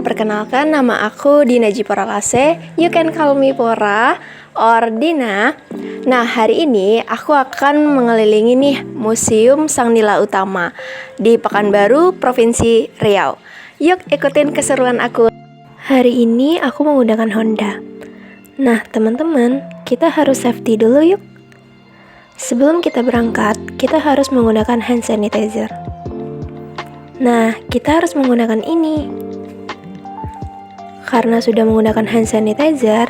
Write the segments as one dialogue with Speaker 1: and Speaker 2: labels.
Speaker 1: perkenalkan nama aku Dina Jiporakase. You can call me Pora or Dina. Nah, hari ini aku akan mengelilingi nih Museum Sang Nila Utama di Pekanbaru, Provinsi Riau. Yuk ikutin keseruan aku. Hari ini aku menggunakan Honda. Nah, teman-teman, kita harus safety dulu yuk. Sebelum kita berangkat, kita harus menggunakan hand sanitizer. Nah, kita harus menggunakan ini. Karena sudah menggunakan hand sanitizer,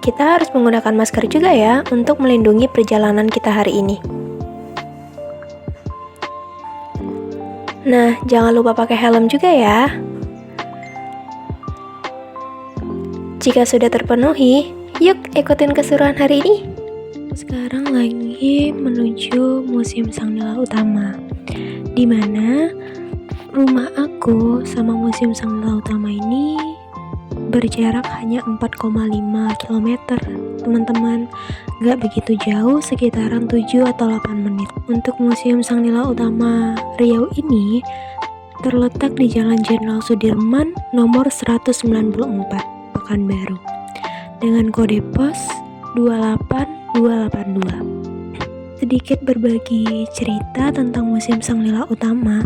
Speaker 1: kita harus menggunakan masker juga ya untuk melindungi perjalanan kita hari ini. Nah, jangan lupa pakai helm juga ya. Jika sudah terpenuhi, yuk ikutin keseruan hari ini. Sekarang lagi menuju Museum Sang Nila Utama, di mana rumah aku sama Museum Sang Nila Utama ini berjarak hanya 4,5 km, teman-teman. Gak begitu jauh, sekitaran 7 atau 8 menit. Untuk Museum Sang Nila Utama Riau ini terletak di Jalan Jenderal Sudirman nomor 194, Pekanbaru, dengan kode pos 28282. Sedikit berbagi cerita tentang Museum Sang Nila Utama.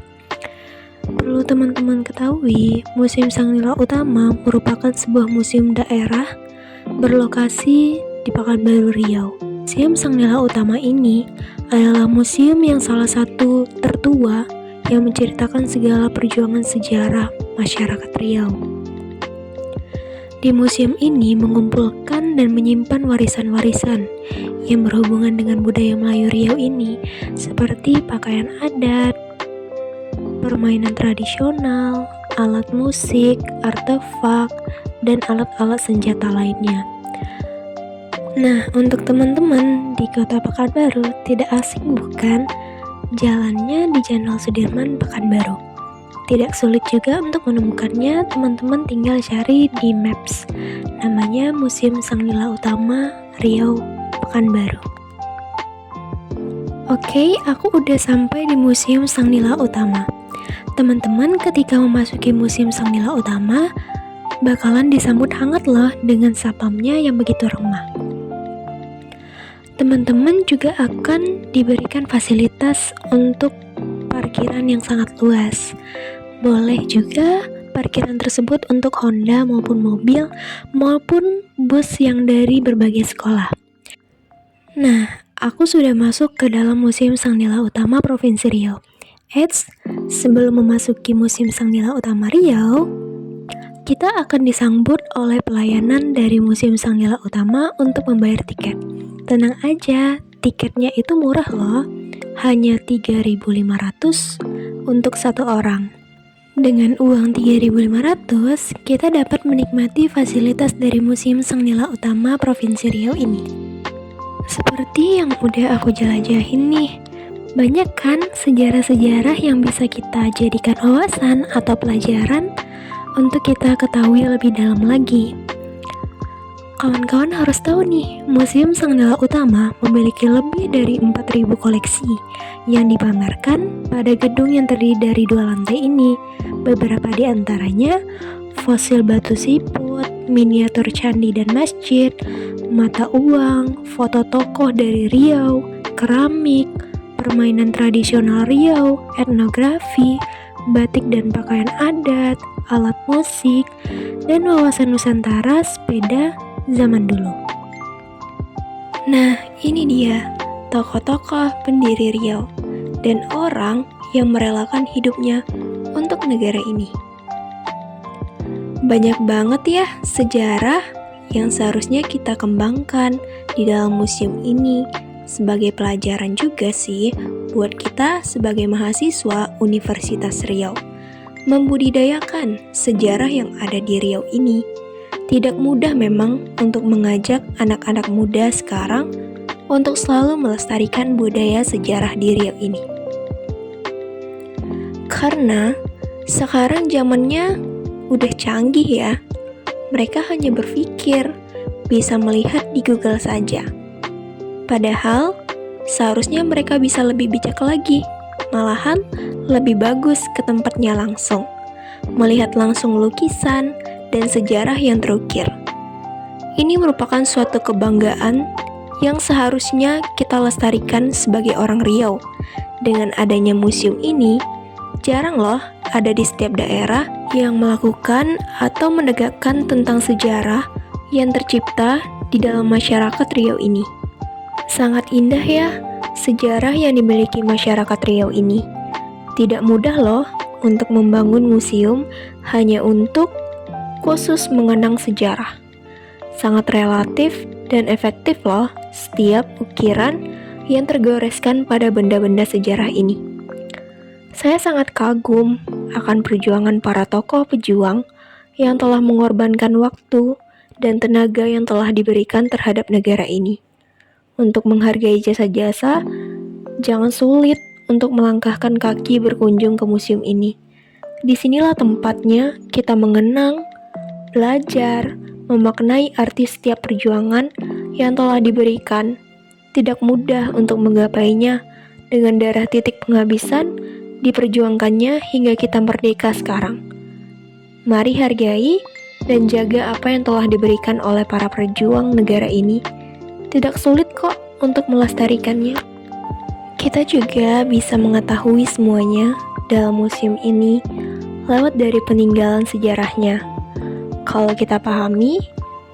Speaker 1: Perlu teman-teman ketahui, Museum Sang Nila Utama merupakan sebuah museum daerah berlokasi di Pekanbaru, Riau. Museum Sang Nila Utama ini adalah museum yang salah satu tertua yang menceritakan segala perjuangan sejarah masyarakat Riau. Di museum ini mengumpulkan dan menyimpan warisan-warisan yang berhubungan dengan budaya Melayu Riau ini, seperti pakaian adat, permainan tradisional, alat musik, artefak, dan alat-alat senjata lainnya. Nah, untuk teman-teman di Kota Pekanbaru, tidak asing bukan? Jalannya di Jenderal Sudirman, Pekanbaru. Tidak sulit juga untuk menemukannya, teman-teman tinggal cari di Maps. Namanya Museum Sang Nila Utama Riau, Pekanbaru. Oke, aku udah sampai di Museum Sang Nila Utama. Teman-teman ketika memasuki Museum Sang Nila Utama bakalan disambut hangat loh dengan sapamnya yang begitu ramah. Teman-teman juga akan diberikan fasilitas untuk parkiran yang sangat luas. Boleh juga parkiran tersebut untuk Honda maupun mobil maupun bus yang dari berbagai sekolah. Nah, aku sudah masuk ke dalam Museum Sang Nila Utama Provinsi Riau. Eits, sebelum memasuki Museum Sang Nila Utama Riau, kita akan disambut oleh pelayanan dari Museum Sang Nila Utama untuk membayar tiket. Tenang aja, tiketnya itu murah loh, hanya 3.500 untuk satu orang. Dengan uang 3.500, kita dapat menikmati fasilitas dari Museum Sang Nila Utama Provinsi Riau ini. Seperti yang udah aku jelajahin nih, banyak kan sejarah-sejarah yang bisa kita jadikan wawasan atau pelajaran untuk kita ketahui lebih dalam lagi. Kawan-kawan harus tahu nih, Museum Sang Nila Utama memiliki lebih dari 4.000 koleksi yang dipamerkan pada gedung yang terdiri dari 2 lantai ini. Beberapa di antaranya fosil batu siput, miniatur candi dan masjid, mata uang, foto tokoh dari Riau, keramik, permainan tradisional Riau, etnografi, batik dan pakaian adat, alat musik, dan wawasan Nusantara sepeda zaman dulu. Nah, ini dia tokoh-tokoh pendiri Riau dan orang yang merelakan hidupnya untuk negara ini. Banyak banget ya sejarah yang seharusnya kita kembangkan di dalam museum ini. Sebagai pelajaran juga sih buat kita sebagai mahasiswa Universitas Riau. Membudidayakan sejarah yang ada di Riau ini. Tidak mudah memang untuk mengajak anak-anak muda sekarang untuk selalu melestarikan budaya sejarah di Riau ini. Karena sekarang zamannya udah canggih ya. Mereka hanya berpikir bisa melihat di Google saja. Padahal, seharusnya mereka bisa lebih bijak lagi, malahan lebih bagus ke tempatnya langsung. Melihat langsung lukisan, dan sejarah yang terukir. Ini merupakan suatu kebanggaan yang seharusnya kita lestarikan sebagai orang Riau. Dengan adanya museum ini, jarang loh ada di setiap daerah yang melakukan atau menegakkan tentang sejarah yang tercipta di dalam masyarakat Riau ini. Sangat indah ya sejarah yang dimiliki masyarakat Riau ini. Tidak mudah loh untuk membangun museum hanya untuk khusus mengenang sejarah. Sangat relatif dan efektif loh setiap ukiran yang tergoreskan pada benda-benda sejarah ini. Saya sangat kagum akan perjuangan para tokoh pejuang yang telah mengorbankan waktu dan tenaga yang telah diberikan terhadap negara ini. Untuk menghargai jasa-jasa, jangan sulit untuk melangkahkan kaki berkunjung ke museum ini. Disinilah tempatnya kita mengenang, belajar, memaknai arti setiap perjuangan yang telah diberikan. Tidak mudah untuk menggapainya dengan darah titik penghabisan diperjuangkannya hingga kita merdeka sekarang. Mari hargai dan jaga apa yang telah diberikan oleh para pejuang negara ini. Tidak sulit kok untuk melestarikannya. Kita juga bisa mengetahui semuanya dalam museum ini lewat dari peninggalan sejarahnya. Kalau kita pahami,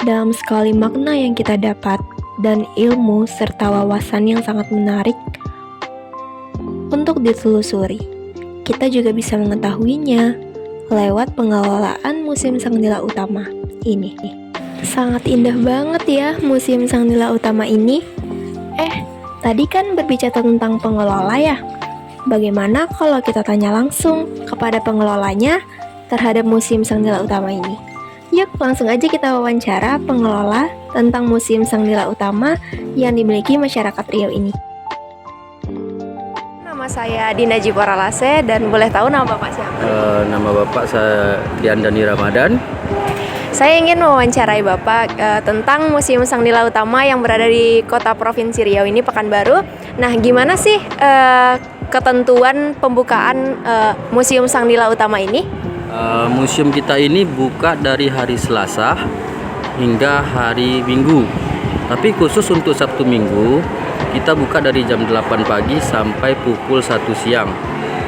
Speaker 1: dalam sekali makna yang kita dapat dan ilmu serta wawasan yang sangat menarik untuk ditelusuri. Kita juga bisa mengetahuinya lewat pengelolaan Museum Sang Nila Utama ini. Sangat indah banget ya Museum Sang Nila Utama ini. Tadi kan berbicara tentang pengelola ya. Bagaimana kalau kita tanya langsung kepada pengelolanya terhadap Museum Sang Nila Utama ini? Yuk langsung aja kita wawancara pengelola tentang Museum Sang Nila Utama yang dimiliki masyarakat Riau ini. Nama saya Dina Jiporalase dan boleh tahu nama Bapak siapa?
Speaker 2: Nama Bapak saya Diandani Ramadan.
Speaker 1: Saya ingin mewawancarai Bapak tentang Museum Sang Nila Utama yang berada di kota Provinsi Riau ini, Pekanbaru. Nah, gimana sih ketentuan pembukaan Museum Sang Nila Utama ini?
Speaker 2: Museum kita ini buka dari hari Selasa hingga hari Minggu. Tapi khusus untuk Sabtu Minggu, kita buka dari jam 8 pagi sampai pukul 1 siang.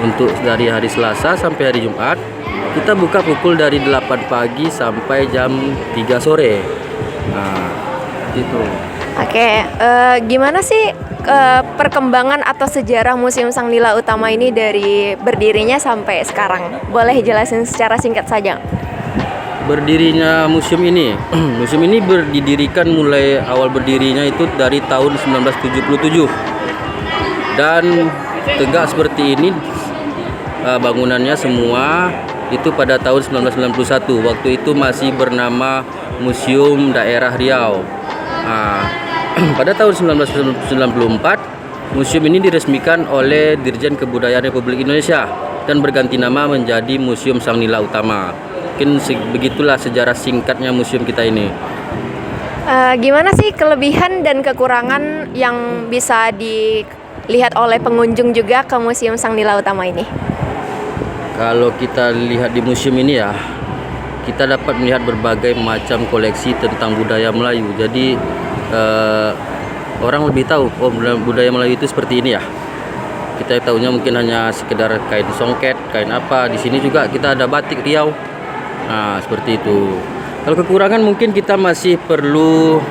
Speaker 2: Untuk dari hari Selasa sampai hari Jumat, kita buka pukul dari 8 pagi sampai jam 3 sore. Nah, gitu.
Speaker 1: Oke, gimana sih perkembangan atau sejarah Museum Sang Nila Utama ini dari berdirinya sampai sekarang? Boleh jelasin secara singkat saja?
Speaker 2: Berdirinya museum ini, museum ini didirikan mulai awal berdirinya itu dari tahun 1977. Dan tegak seperti ini bangunannya semua itu pada tahun 1991. Waktu itu masih bernama Museum Daerah Riau. Pada tahun 1994, museum ini diresmikan oleh Dirjen Kebudayaan Republik Indonesia dan berganti nama menjadi Museum Sang Nila Utama. Mungkin begitulah sejarah singkatnya museum kita ini.
Speaker 1: Gimana sih kelebihan dan kekurangan yang bisa dilihat oleh pengunjung juga ke Museum Sang Nila Utama ini?
Speaker 2: Kalau kita lihat di museum ini ya, kita dapat melihat berbagai macam koleksi tentang budaya Melayu. Jadi orang lebih tahu budaya Melayu itu seperti ini ya. Kita tahunya mungkin hanya sekedar kain songket, kain apa. Di sini juga kita ada batik Riau. Nah, seperti itu. Kalau kekurangan mungkin kita masih perlu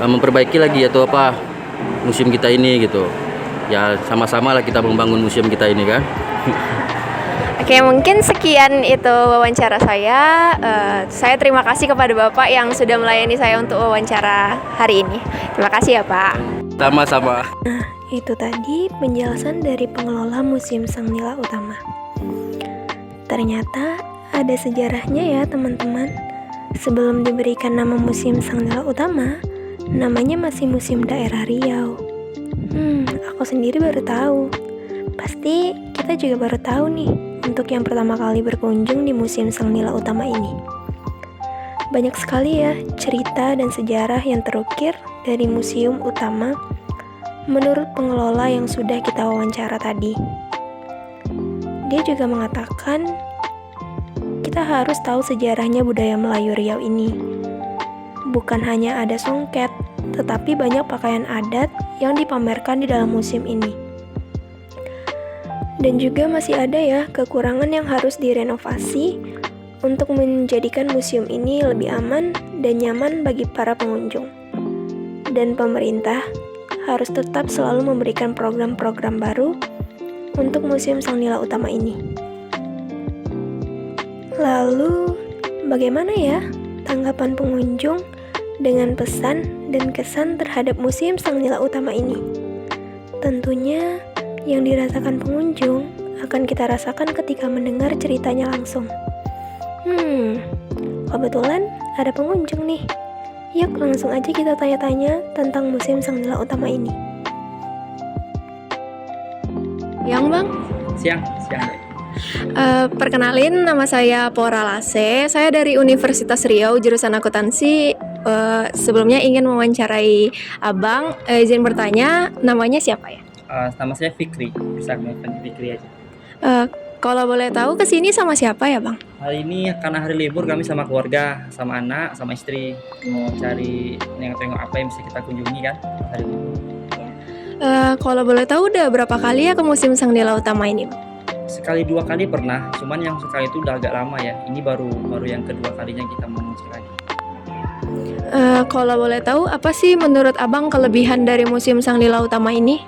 Speaker 2: memperbaiki lagi atau apa museum kita ini gitu. Ya sama-sama lah kita membangun museum kita ini kan.
Speaker 1: Oke, mungkin sekian itu wawancara saya. Saya terima kasih kepada Bapak yang sudah melayani saya untuk wawancara hari ini. Terima kasih ya Pak.
Speaker 2: Sama-sama.
Speaker 1: Nah, itu tadi penjelasan dari pengelola Museum Sang Nila Utama. Ternyata ada sejarahnya ya teman-teman. Sebelum diberikan nama Museum Sang Nila Utama, namanya masih Museum Daerah Riau. Aku sendiri baru tahu. Pasti kita juga baru tahu nih untuk yang pertama kali berkunjung di Museum Sang Nila Utama ini. Banyak sekali ya cerita dan sejarah yang terukir dari museum utama menurut pengelola yang sudah kita wawancara tadi. Dia juga mengatakan kita harus tahu sejarahnya budaya Melayu Riau ini. Bukan hanya ada songket, tetapi banyak pakaian adat yang dipamerkan di dalam museum ini. Dan juga masih ada ya kekurangan yang harus direnovasi untuk menjadikan museum ini lebih aman dan nyaman bagi para pengunjung. Dan pemerintah harus tetap selalu memberikan program-program baru untuk Museum Sang Nila Utama ini. Lalu, bagaimana ya tanggapan pengunjung dengan pesan dan kesan terhadap Museum Sang Nila Utama ini? Tentunya yang dirasakan pengunjung akan kita rasakan ketika mendengar ceritanya langsung. Kebetulan ada pengunjung nih. Yuk langsung aja kita tanya-tanya tentang Museum Sang Nila Utama ini. Yang Bang?
Speaker 2: Siang.
Speaker 1: Perkenalin, nama saya Pora Lase. Saya dari Universitas Riau, jurusan akuntansi. Sebelumnya ingin mewawancarai Abang. Izin bertanya, namanya siapa ya?
Speaker 2: Nama saya Fikri, bisa menyebut Fikri aja.
Speaker 1: Kalau boleh tahu kesini sama siapa ya Bang?
Speaker 2: Hari ini karena hari libur kami sama keluarga, sama anak, sama istri mau cari nengok-nengok apa yang bisa kita kunjungi kan hari libur.
Speaker 1: Kalau boleh tahu udah berapa kali ya ke Museum Sang Nila Utama ini?
Speaker 2: Sekali 2 kali pernah, cuman yang sekali itu udah agak lama ya. Ini baru yang kedua kalinya kita menuju lagi.
Speaker 1: Kalau boleh tahu apa sih menurut Abang kelebihan dari Museum Sang Nila Utama ini?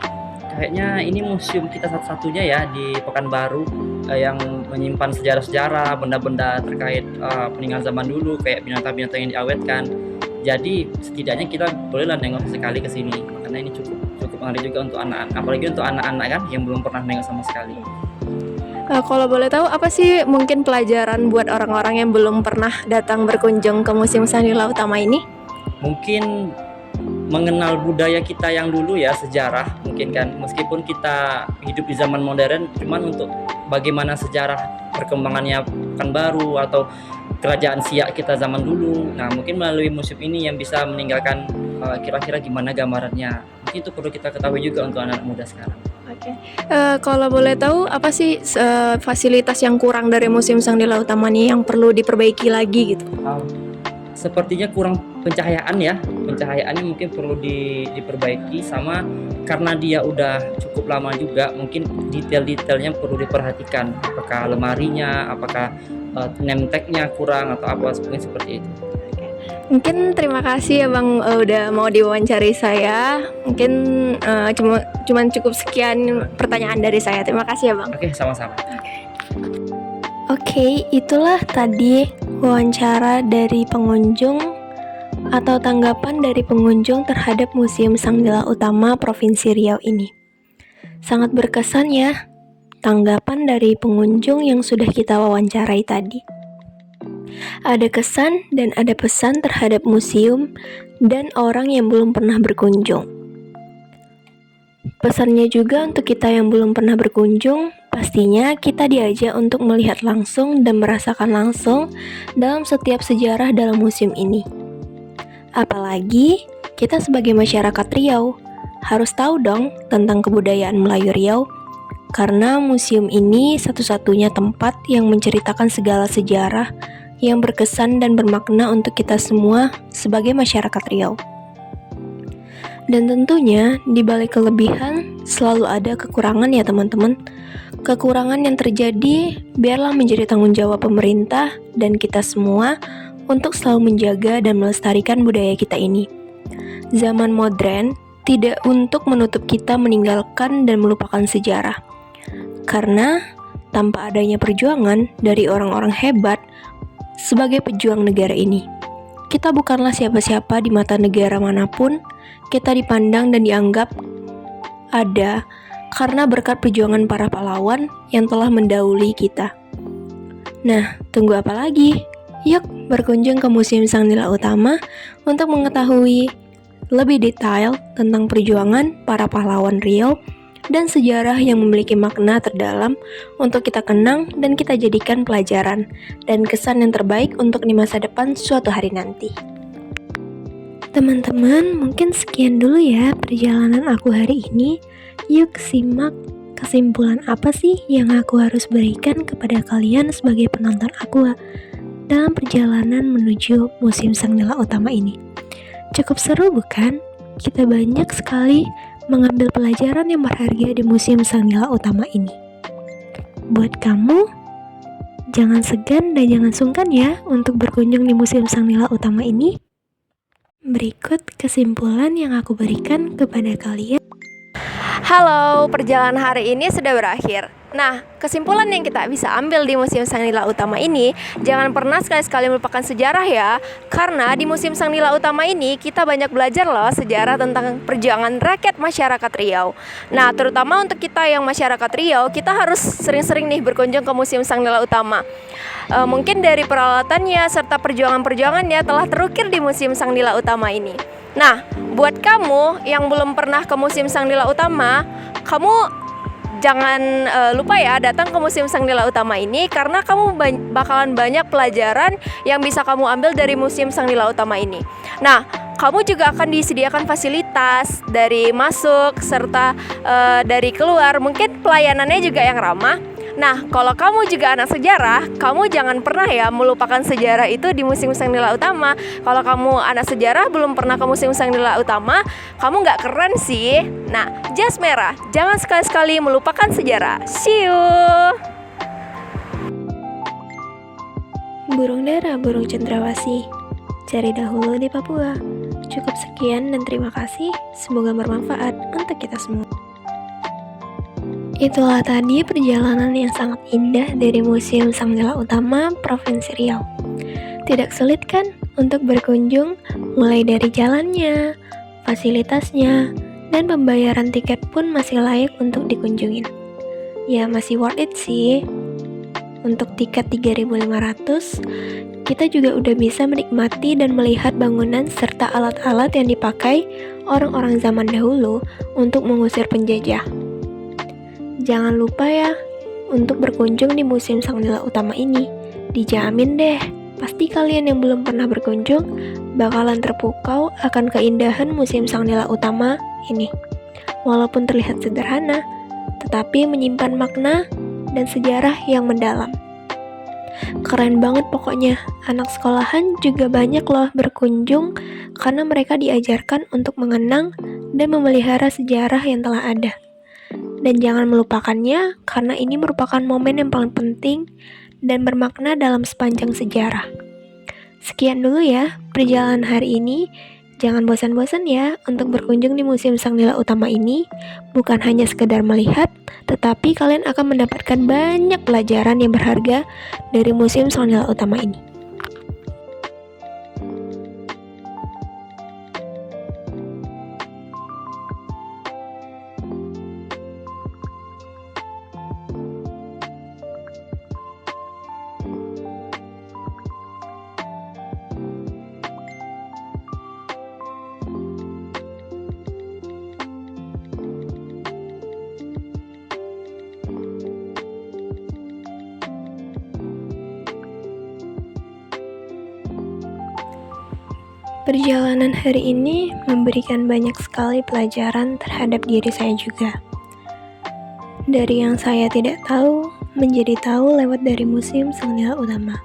Speaker 2: Kayaknya ini museum kita satu-satunya ya di Pekanbaru yang menyimpan sejarah-sejarah, benda-benda terkait peninggalan zaman dulu, kayak binatang-binatang yang diawetkan. Jadi setidaknya kita bolehlah nengok sekali ke sini. Karena ini cukup menarik juga untuk anak-anak, apalagi untuk anak-anak kan yang belum pernah nengok sama sekali.
Speaker 1: Kalau boleh tahu apa sih mungkin pelajaran buat orang-orang yang belum pernah datang berkunjung ke Museum Sang Nila Utama ini?
Speaker 2: Mungkin mengenal budaya kita yang dulu ya, sejarah mungkin kan, meskipun kita hidup di zaman modern, cuman untuk bagaimana sejarah perkembangannya Pekanbaru atau kerajaan Siak kita zaman dulu. Nah mungkin melalui museum ini yang bisa meninggalkan kira-kira gimana gambarannya. Mungkin itu perlu kita ketahui juga untuk anak muda sekarang.
Speaker 1: Oke. Kalau boleh tahu apa sih fasilitas yang kurang dari Museum Sang Nila Utama ini yang perlu diperbaiki lagi gitu?
Speaker 2: Sepertinya kurang pencahayaan ya. Pencahayaannya mungkin perlu diperbaiki, sama karena dia udah cukup lama juga, mungkin detail-detailnya perlu diperhatikan. Apakah lemarinya, apakah name tag-nya kurang atau apa, seperti itu.
Speaker 1: Mungkin terima kasih ya Bang udah mau diwawancari saya. Mungkin cuman cukup sekian pertanyaan dari saya. Terima kasih ya Bang.
Speaker 2: Oke, sama-sama.
Speaker 1: Oke, itulah tadi wawancara dari pengunjung atau tanggapan dari pengunjung terhadap Museum Sang Nila Utama Provinsi Riau ini. Sangat berkesan ya tanggapan dari pengunjung yang sudah kita wawancarai tadi. Ada kesan dan ada pesan terhadap museum dan orang yang belum pernah berkunjung. Pesannya juga untuk kita yang belum pernah berkunjung, pastinya kita diajak untuk melihat langsung dan merasakan langsung dalam setiap sejarah dalam museum ini. Apalagi kita sebagai masyarakat Riau harus tahu dong tentang kebudayaan Melayu Riau, karena museum ini satu-satunya tempat yang menceritakan segala sejarah yang berkesan dan bermakna untuk kita semua sebagai masyarakat Riau. Dan tentunya di balik kelebihan selalu ada kekurangan ya teman-teman. Kekurangan yang terjadi biarlah menjadi tanggung jawab pemerintah dan kita semua untuk selalu menjaga dan melestarikan budaya kita ini. Zaman modern tidak untuk menutup kita meninggalkan dan melupakan sejarah. Karena tanpa adanya perjuangan dari orang-orang hebat sebagai pejuang negara ini, kita bukanlah siapa-siapa di mata negara manapun. Kita dipandang dan dianggap ada karena berkat perjuangan para pahlawan yang telah mendahului kita. Nah, tunggu apa lagi? Yuk berkunjung ke Museum Sang Nila Utama untuk mengetahui lebih detail tentang perjuangan para pahlawan Riau dan sejarah yang memiliki makna terdalam untuk kita kenang dan kita jadikan pelajaran dan kesan yang terbaik untuk di masa depan suatu hari nanti. Teman-teman, mungkin sekian dulu ya perjalanan aku hari ini. Yuk simak kesimpulan apa sih yang aku harus berikan kepada kalian sebagai penonton Aqua dalam perjalanan menuju musim Sang Nila Utama ini? Cukup seru bukan? Kita banyak sekali mengambil pelajaran yang berharga di musim Sang Nila Utama ini. Buat kamu, jangan segan dan jangan sungkan ya untuk berkunjung di musim Sang Nila Utama ini. Berikut kesimpulan yang aku berikan kepada kalian.
Speaker 3: Halo, perjalanan hari ini sudah berakhir. Nah, kesimpulan yang kita bisa ambil di musim Sang Nila Utama ini, jangan pernah sekali-sekali melupakan sejarah ya. Karena di musim Sang Nila Utama ini kita banyak belajar loh sejarah tentang perjuangan rakyat masyarakat Riau. Nah, terutama untuk kita yang masyarakat Riau, kita harus sering-sering nih berkunjung ke musim Sang Nila Utama. Mungkin dari peralatannya serta perjuangan-perjuangannya telah terukir di musim Sang Nila Utama ini. Nah, buat kamu yang belum pernah ke musim Sang Nila Utama, kamu jangan lupa ya datang ke musim Sang Nila Utama ini, karena kamu bakalan banyak pelajaran yang bisa kamu ambil dari musim Sang Nila Utama ini. Nah, kamu juga akan disediakan fasilitas dari masuk serta dari keluar, mungkin pelayanannya juga yang ramah. Nah, kalau kamu juga anak sejarah, kamu jangan pernah ya melupakan sejarah itu di musim Sang Nila Utama. Kalau kamu anak sejarah belum pernah ke musim Sang Nila Utama, kamu nggak keren sih. Nah, jas merah, jangan sekali-sekali melupakan sejarah. See you.
Speaker 1: Burung dara, burung cendrawasih, cari dahulu di Papua. Cukup sekian dan terima kasih. Semoga bermanfaat untuk kita semua. Itulah tadi perjalanan yang sangat indah dari musim Sang Nila Utama Provinsi Riau. Tidak sulit kan untuk berkunjung, mulai dari jalannya, fasilitasnya, dan pembayaran tiket pun masih layak untuk dikunjungin. Ya masih worth it sih. Untuk tiket 3.500, kita juga udah bisa menikmati dan melihat bangunan serta alat-alat yang dipakai orang-orang zaman dahulu untuk mengusir penjajah. Jangan lupa ya untuk berkunjung di musim Sang Nila Utama ini. Dijamin deh, pasti kalian yang belum pernah berkunjung bakalan terpukau akan keindahan musim Sang Nila Utama ini. Walaupun terlihat sederhana, tetapi menyimpan makna dan sejarah yang mendalam. Keren banget pokoknya. Anak sekolahan juga banyak loh berkunjung karena mereka diajarkan untuk mengenang dan memelihara sejarah yang telah ada. Dan jangan melupakannya karena ini merupakan momen yang paling penting dan bermakna dalam sepanjang sejarah. Sekian dulu ya perjalanan hari ini. Jangan bosan-bosan ya untuk berkunjung di musim Sang Nila Utama ini. Bukan hanya sekedar melihat, tetapi kalian akan mendapatkan banyak pelajaran yang berharga dari musim Sang Nila Utama ini. Perjalanan hari ini memberikan banyak sekali pelajaran terhadap diri saya juga. Dari yang saya tidak tahu, menjadi tahu lewat dari musim Sang Nila Utama.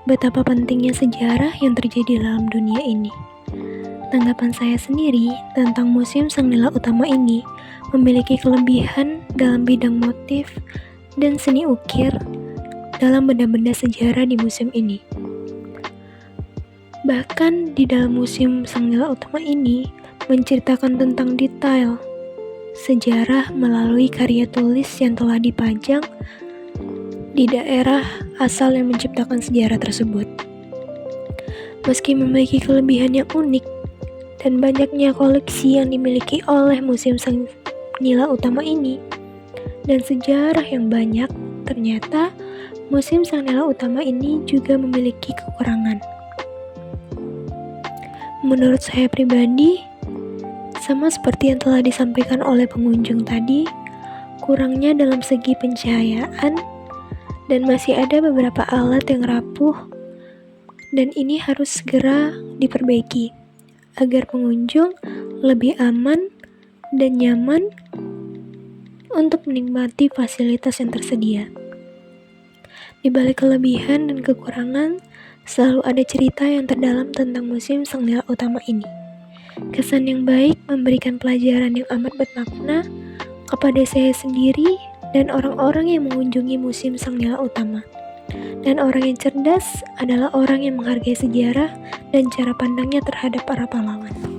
Speaker 1: Betapa pentingnya sejarah yang terjadi dalam dunia ini. Tanggapan saya sendiri tentang musim Sang Nila Utama ini memiliki kelebihan dalam bidang motif dan seni ukir dalam benda-benda sejarah di musim ini. Bahkan di dalam musim Sang Nila Utama ini menceritakan tentang detail sejarah melalui karya tulis yang telah dipajang di daerah asal yang menciptakan sejarah tersebut. Meski memiliki kelebihan yang unik dan banyaknya koleksi yang dimiliki oleh musim Sang Nila Utama ini dan sejarah yang banyak, ternyata musim Sang Nila Utama ini juga memiliki kekurangan. Menurut saya pribadi, sama seperti yang telah disampaikan oleh pengunjung tadi, kurangnya dalam segi pencahayaan dan masih ada beberapa alat yang rapuh dan ini harus segera diperbaiki agar pengunjung lebih aman dan nyaman untuk menikmati fasilitas yang tersedia. Di balik kelebihan dan kekurangan, selalu ada cerita yang terdalam tentang Museum Sang Nila Utama ini. Kesan yang baik memberikan pelajaran yang amat bermakna kepada saya sendiri dan orang-orang yang mengunjungi Museum Sang Nila Utama. Dan orang yang cerdas adalah orang yang menghargai sejarah dan cara pandangnya terhadap para pahlawan.